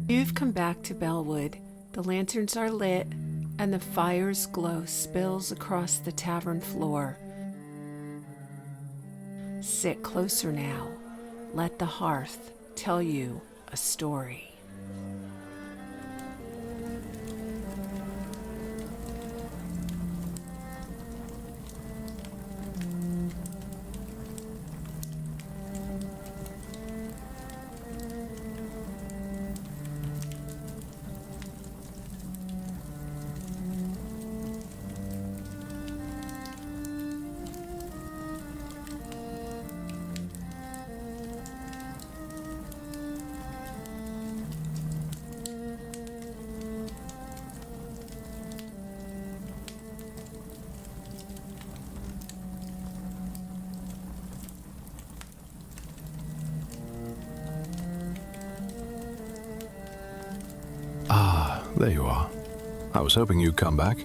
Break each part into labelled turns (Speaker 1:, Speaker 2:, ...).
Speaker 1: You've come back to Bellewood. The lanterns are lit, and the fire's glow spills across the tavern floor. Sit closer now. Let the hearth tell you a story.
Speaker 2: There you are. I was hoping you'd come back.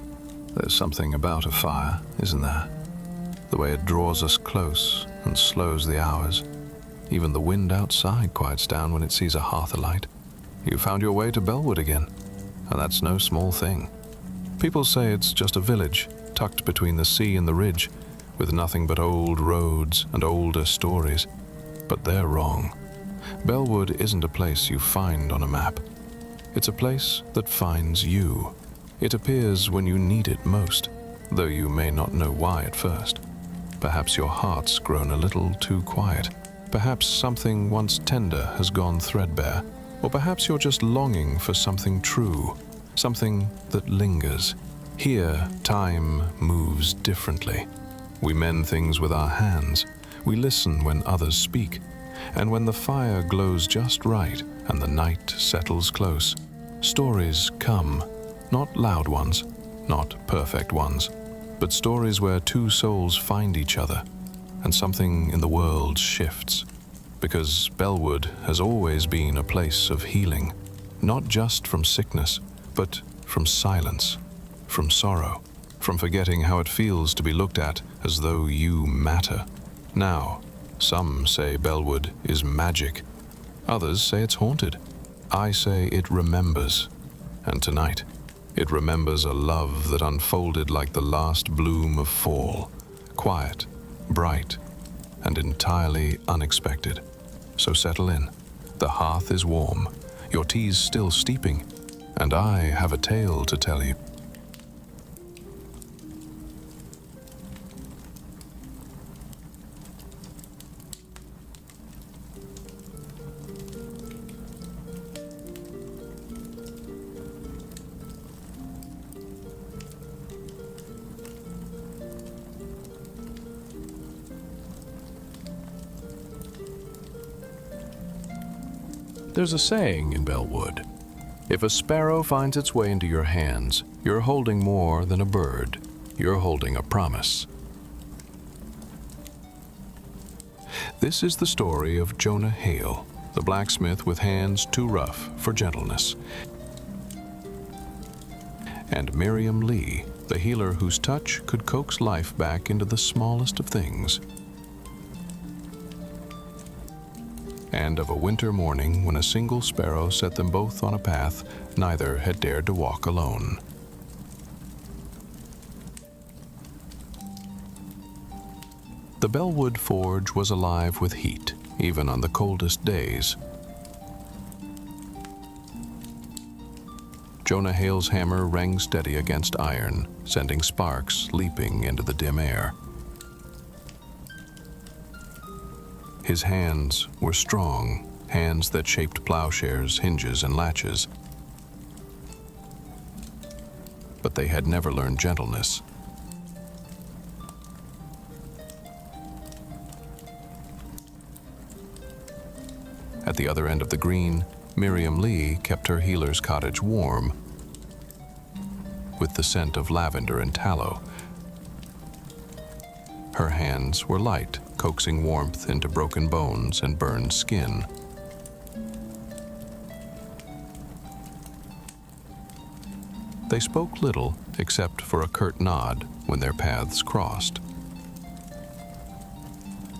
Speaker 2: There's something about a fire, isn't there? The way it draws us close and slows the hours. Even the wind outside quiets down when it sees a hearth alight. You found your way to Bellewood again, and that's no small thing. People say it's just a village, tucked between the sea and the ridge, with nothing but old roads and older stories. But they're wrong. Bellewood isn't a place you find on a map. It's a place that finds you. It appears when you need it most, though you may not know why at first. Perhaps your heart's grown a little too quiet. Perhaps something once tender has gone threadbare. Or perhaps you're just longing for something true, something that lingers. Here, time moves differently. We mend things with our hands. We listen when others speak. And when the fire glows just right and the night settles close, stories come, not loud ones, not perfect ones, but stories where two souls find each other and something in the world shifts. Because Bellewood has always been a place of healing, not just from sickness, but from silence, from sorrow, from forgetting how it feels to be looked at as though you matter. Now, some say Bellewood is magic. Others say it's haunted. I say it remembers. And tonight, it remembers a love that unfolded like the last bloom of fall. Quiet, bright, and entirely unexpected. So settle in. The hearth is warm. Your tea's still steeping. And I have a tale to tell you. There's a saying in Bellewood: if a sparrow finds its way into your hands, you're holding more than a bird. You're holding a promise. This is the story of Jonah Hale, the blacksmith with hands too rough for gentleness, and Miriam Lee, the healer whose touch could coax life back into the smallest of things. And of a winter morning when a single sparrow set them both on a path neither had dared to walk alone. The Bellewood forge was alive with heat, even on the coldest days. Jonah Hale's hammer rang steady against iron, sending sparks leaping into the dim air. His hands were strong, hands that shaped plowshares, hinges, and latches. But they had never learned gentleness. At the other end of the green, Miriam Lee kept her healer's cottage warm with the scent of lavender and tallow. Her hands were light, coaxing warmth into broken bones and burned skin. They spoke little, except for a curt nod when their paths crossed.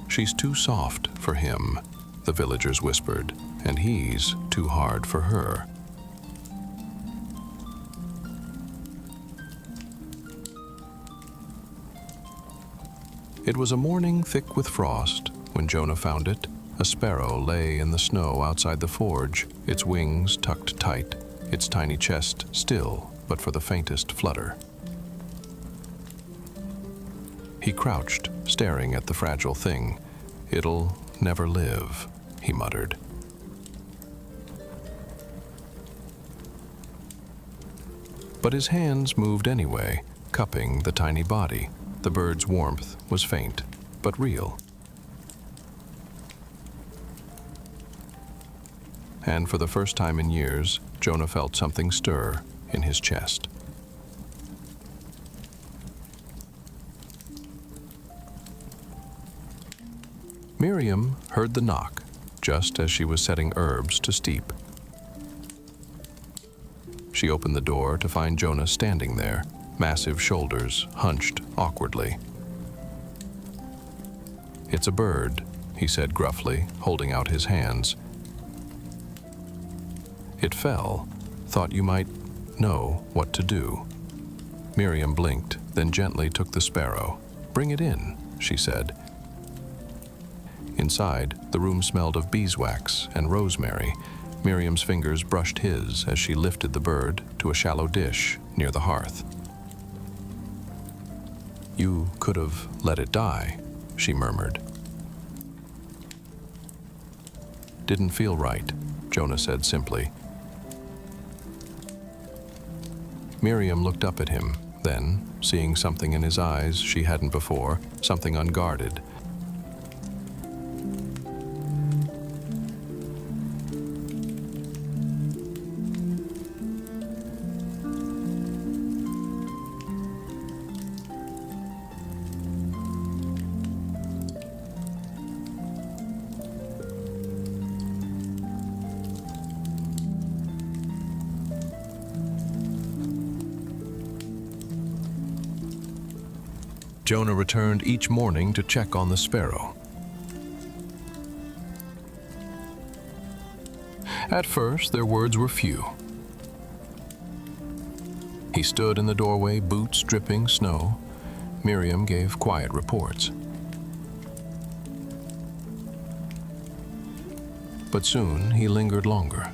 Speaker 2: "She's too soft for him," the villagers whispered, "and he's too hard for her." It was a morning thick with frost when Jonah found it. A sparrow lay in the snow outside the forge, its wings tucked tight, its tiny chest still but for the faintest flutter. He crouched, staring at the fragile thing. "It'll never live," he muttered. But his hands moved anyway, cupping the tiny body. The bird's warmth was faint, but real. And for the first time in years, Jonah felt something stir in his chest. Miriam heard the knock, just as she was setting herbs to steep. She opened the door to find Jonah standing there, massive shoulders hunched awkwardly. "It's a bird," he said gruffly, holding out his hands. "It fell. Thought you might know what to do." Miriam blinked, then gently took the sparrow. "Bring it in," she said. Inside, the room smelled of beeswax and rosemary. Miriam's fingers brushed his as she lifted the bird to a shallow dish near the hearth. "You could have let it die," she murmured. "Didn't feel right," Jonah said simply. Miriam looked up at him, then, seeing something in his eyes she hadn't before, something unguarded. Jonah returned each morning to check on the sparrow. At first, their words were few. He stood in the doorway, boots dripping snow. Miriam gave quiet reports. But soon he lingered longer.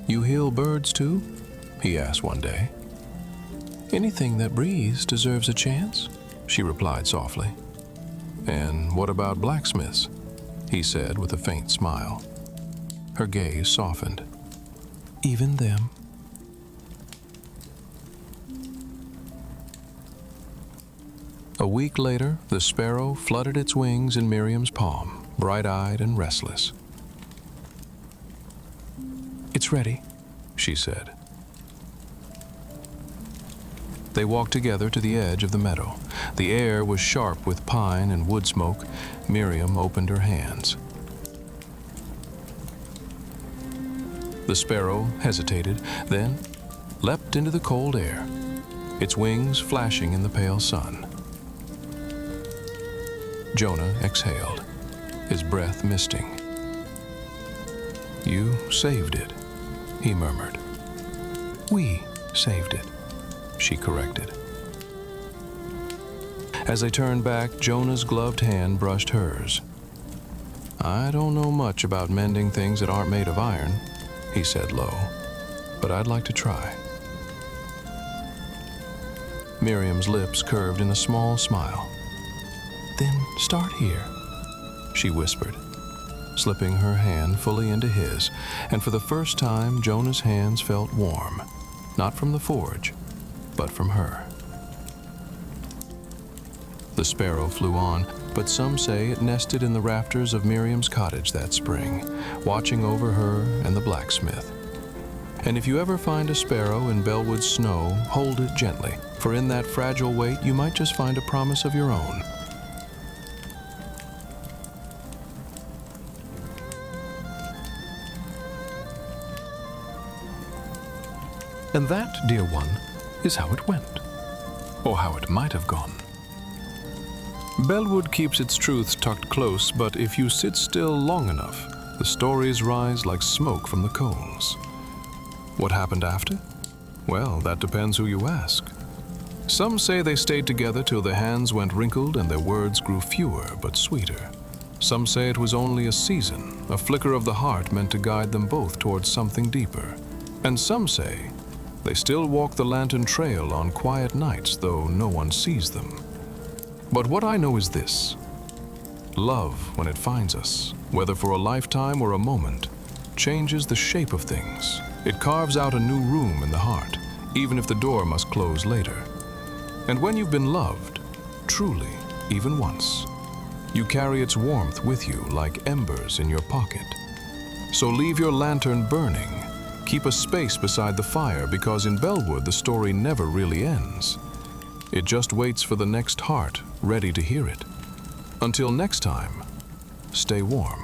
Speaker 2: "You heal birds too?" he asked one day. "Anything that breathes deserves a chance," she replied softly. "And what about blacksmiths?" he said with a faint smile. Her gaze softened. "Even them." A week later, the sparrow fluttered its wings in Miriam's palm, bright-eyed and restless. "It's ready," she said. They walked together to the edge of the meadow. The air was sharp with pine and wood smoke. Miriam opened her hands. The sparrow hesitated, then leapt into the cold air, its wings flashing in the pale sun. Jonah exhaled, his breath misting. "You saved it," he murmured. "We saved it," she corrected. As they turned back, Jonah's gloved hand brushed hers. "I don't know much about mending things that aren't made of iron," he said low, "but I'd like to try." Miriam's lips curved in a small smile. "Then start here," she whispered, slipping her hand fully into his, and for the first time Jonah's hands felt warm, not from the forge, but from her. The sparrow flew on, but some say it nested in the rafters of Miriam's cottage that spring, watching over her and the blacksmith. And if you ever find a sparrow in Bellewood snow, hold it gently, for in that fragile weight you might just find a promise of your own. And that, dear one, is how it went, or how it might have gone. Bellewood keeps its truths tucked close, but if you sit still long enough, the stories rise like smoke from the coals. What happened after? Well, that depends who you ask. Some say they stayed together till their hands went wrinkled and their words grew fewer but sweeter. Some say it was only a season, a flicker of the heart meant to guide them both towards something deeper. And some say they still walk the lantern trail on quiet nights, though no one sees them. But what I know is this: love, when it finds us, whether for a lifetime or a moment, changes the shape of things. It carves out a new room in the heart, even if the door must close later. And when you've been loved, truly, even once, you carry its warmth with you like embers in your pocket. So leave your lantern burning. Keep a space beside the fire, because in Bellewood the story never really ends. It just waits for the next heart ready to hear it. Until next time, stay warm.